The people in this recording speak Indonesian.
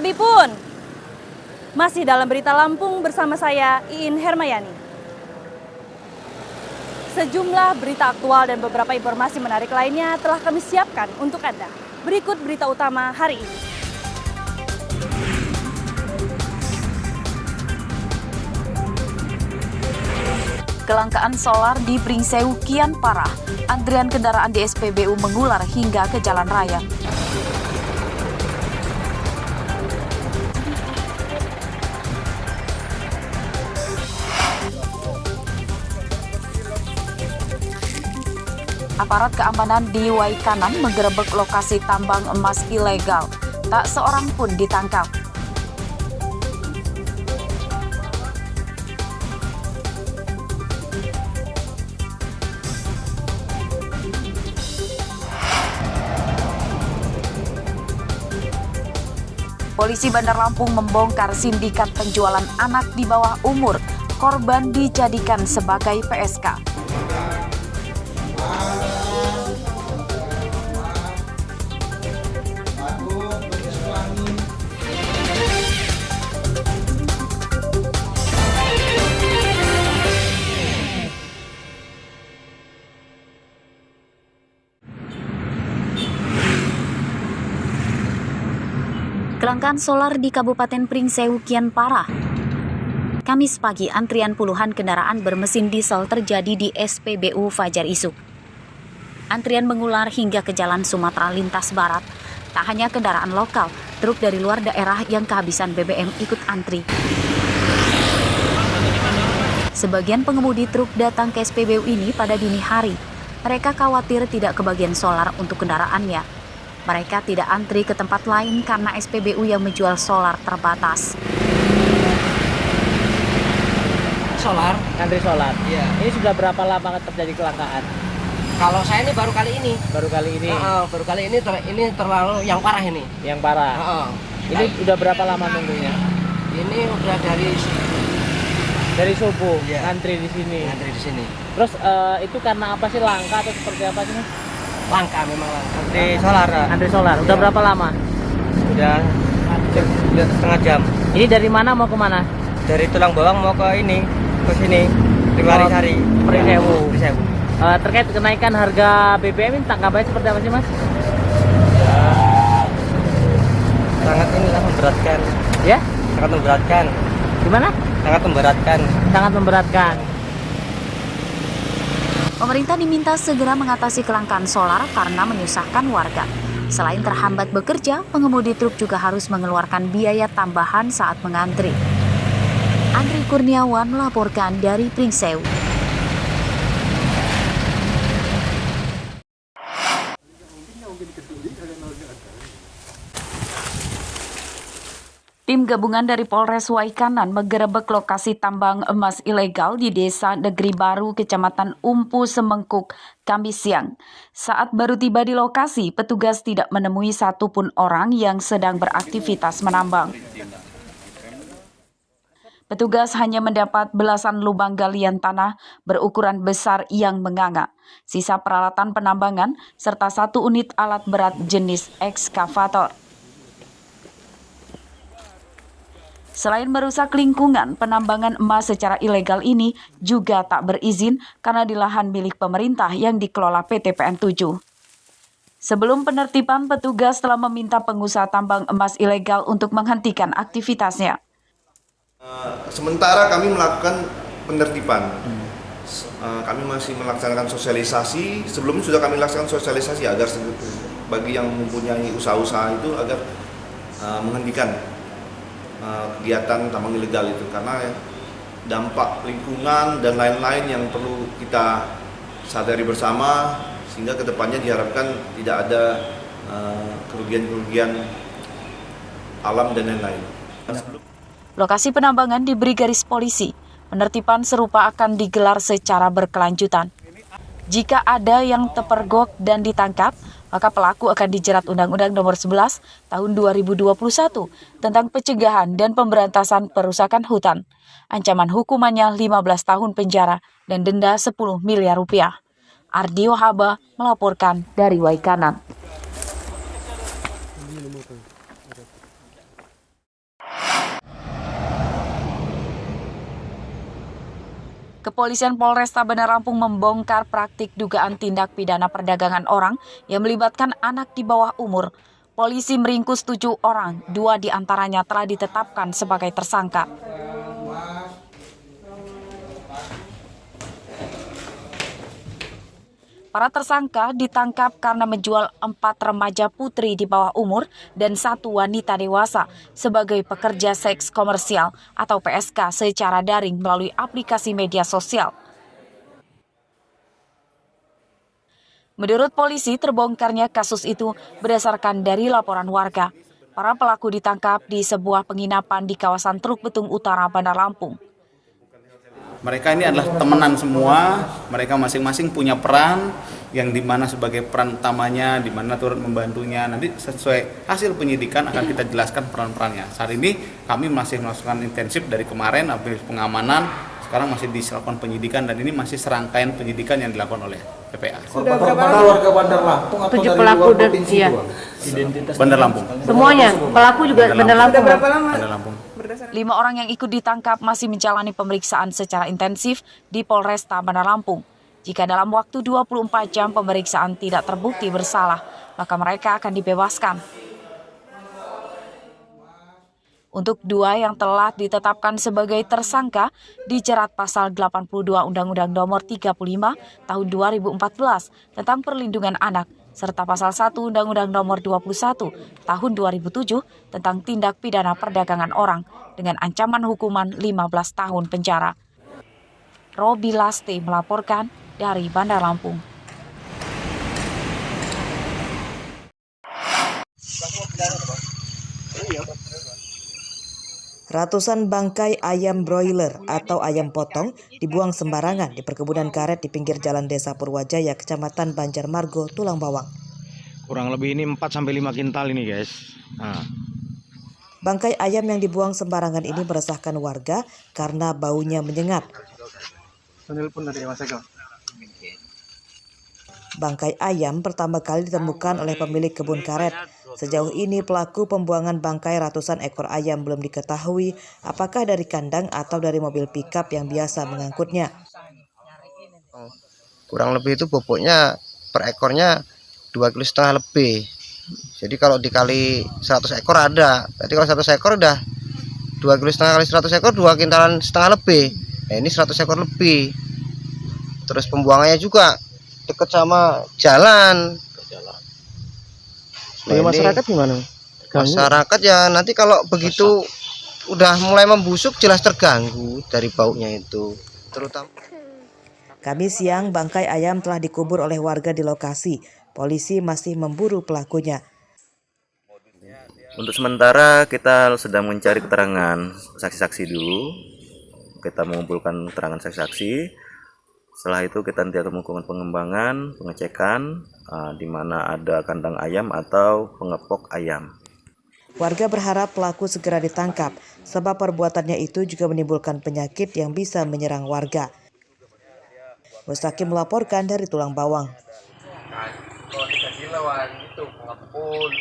Sabi pun, masih dalam berita Lampung bersama saya Iin Hermayani. Sejumlah berita aktual dan beberapa informasi menarik lainnya telah kami siapkan untuk Anda. Berikut berita utama hari ini. Kelangkaan solar di Pringsewu kian parah. Antrian kendaraan di SPBU mengular hingga ke jalan raya. Aparat keamanan di Waikanan menggerebek lokasi tambang emas ilegal. Tak seorang pun ditangkap. Polisi Bandar Lampung membongkar sindikat penjualan anak di bawah umur. Korban dijadikan sebagai PSK. Kelangkaan solar di Kabupaten Pringsewu kian parah. Kamis pagi, antrian puluhan kendaraan bermesin diesel terjadi di SPBU Fajar Isuk. Antrian mengular hingga ke Jalan Sumatera Lintas Barat. Tak hanya kendaraan lokal, truk dari luar daerah yang kehabisan BBM ikut antri. Sebagian pengemudi truk datang ke SPBU ini pada dini hari. Mereka khawatir tidak kebagian solar untuk kendaraannya. Mereka tidak antri ke tempat lain karena SPBU yang menjual solar terbatas. Solar? Antri solar? Iya. Ini sudah berapa lama terjadi kelangkaan? Kalau saya ini baru kali ini. Baru kali ini? Baru kali ini, ini terlalu yang parah ini. Yang parah? Ini udah berapa lama nunggunya? Ini udah dari subuh, ya. Antri di sini? Antri di sini. Terus itu karena apa sih, langka atau seperti apa sih? Langka memang langka. Antri solar. Udah Ya. berapa lama? Udah setengah jam. Ini dari mana mau ke mana? Dari Tulang Bawang mau ke sini. Rimari Pringsewu. Pringsewu. Terkait kenaikan harga BBM ini tanggapannya seperti apa sih, Mas? Sangat memberatkan. Ya? Sangat memberatkan. Gimana? Sangat memberatkan. Sangat memberatkan. Pemerintah diminta segera mengatasi kelangkaan solar karena menyusahkan warga. Selain terhambat bekerja, pengemudi truk juga harus mengeluarkan biaya tambahan saat mengantri. Andri Kurniawan melaporkan dari Pringsewu. Tim gabungan dari Polres Waikanan menggerebek lokasi tambang emas ilegal di Desa Negeri Baru, Kecamatan Umpu, Semengkuk, Kamis siang. Saat baru tiba di lokasi, petugas tidak menemui satupun orang yang sedang beraktivitas menambang. Petugas hanya mendapat belasan lubang galian tanah berukuran besar yang menganga, sisa peralatan penambangan, serta 1 unit alat berat jenis ekskavator. Selain merusak lingkungan, penambangan emas secara ilegal ini juga tak berizin karena di lahan milik pemerintah yang dikelola PT PN 7. Sebelum penertiban, petugas telah meminta pengusaha tambang emas ilegal untuk menghentikan aktivitasnya. Sementara kami melakukan penertiban. Kami masih melaksanakan sosialisasi. Sebelumnya sudah kami laksanakan sosialisasi agar bagi yang mempunyai usaha-usaha itu agar menghentikan kegiatan tambang ilegal itu, karena dampak lingkungan dan lain-lain yang perlu kita sadari bersama, sehingga kedepannya diharapkan tidak ada kerugian-kerugian alam dan lain-lain. Lokasi penambangan diberi garis polisi. Penertiban serupa akan digelar secara berkelanjutan. Jika ada yang terpergok dan ditangkap, maka pelaku akan dijerat Undang-Undang Nomor 11 Tahun 2021 tentang pencegahan dan pemberantasan perusakan hutan. Ancaman hukumannya 15 tahun penjara dan denda 10 miliar rupiah. Ardio Haba melaporkan dari Waikanan. Kepolisian Polresta Bandar Lampung membongkar praktik dugaan tindak pidana perdagangan orang yang melibatkan anak di bawah umur. Polisi meringkus 7 orang, 2 diantaranya telah ditetapkan sebagai tersangka. Para tersangka ditangkap karena menjual 4 remaja putri di bawah umur dan 1 wanita dewasa sebagai pekerja seks komersial atau PSK secara daring melalui aplikasi media sosial. Menurut polisi, terbongkarnya kasus itu berdasarkan dari laporan warga. Para pelaku ditangkap di sebuah penginapan di kawasan Truk Betung Utara, Bandar Lampung. Mereka ini adalah temenan semua, mereka masing-masing punya peran yang dimana sebagai peran utamanya, dimana turut membantunya. Nanti sesuai hasil penyidikan akan kita jelaskan peran-perannya. Saat ini kami masih melakukan intensif dari kemarin, habis pengamanan, sekarang masih dilakukan penyidikan dan ini masih serangkaian penyidikan yang dilakukan oleh PPA. Sudah berapa warga Bandar Lampung atau 7 dari pelaku luar dan provinsi? iya. Bandar Lampung. Semuanya, pelaku juga Bandar Lampung. Berapa lama? Bandar Lampung. 5 orang yang ikut ditangkap masih menjalani pemeriksaan secara intensif di Polresta Bandar Lampung. Jika dalam waktu 24 jam pemeriksaan tidak terbukti bersalah, maka mereka akan dibebaskan. Untuk 2 yang telah ditetapkan sebagai tersangka dijerat pasal 82 Undang-Undang Nomor 35 Tahun 2014 tentang Perlindungan Anak serta pasal 1 Undang-Undang Nomor 21 Tahun 2007 tentang Tindak Pidana Perdagangan Orang dengan ancaman hukuman 15 tahun penjara. Robi Lasti melaporkan dari Bandar Lampung. Ratusan bangkai ayam broiler atau ayam potong dibuang sembarangan di perkebunan karet di pinggir jalan Desa Purwajaya, Kecamatan Banjarmargo, Tulang Bawang. Kurang lebih ini 4-5 kintal ini guys. Nah. Bangkai ayam yang dibuang sembarangan ini meresahkan warga karena baunya menyengat. Bangkai ayam pertama kali ditemukan oleh pemilik kebun karet. Sejauh ini pelaku pembuangan bangkai ratusan ekor ayam belum diketahui apakah dari kandang atau dari mobil pickup yang biasa mengangkutnya. Kurang lebih itu bobotnya per ekornya 2,5 kg lebih. Jadi kalau dikali 100 ekor ada. Berarti kalau 100 ekor udah 2,5 kg kali 100 ekor 2,5 kintalan lebih. Nah, ini 100 ekor lebih. Terus pembuangannya juga dekat sama jalan. Dari masyarakat gimana? Masyarakat ya nanti kalau begitu udah mulai membusuk jelas terganggu dari baunya itu. Terutama Kamis siang bangkai ayam telah dikubur oleh warga di lokasi. Polisi masih memburu pelakunya. Untuk sementara kita sedang mencari keterangan saksi-saksi dulu. Kita mengumpulkan keterangan saksi-saksi. Setelah itu kita nanti akan melakukan pengembangan, pengecekan di mana ada kandang ayam atau pengepok ayam. Warga berharap pelaku segera ditangkap, sebab perbuatannya itu juga menimbulkan penyakit yang bisa menyerang warga. Mustaqim melaporkan dari Tulang Bawang. Kalau dikasih lawan itu pengepul.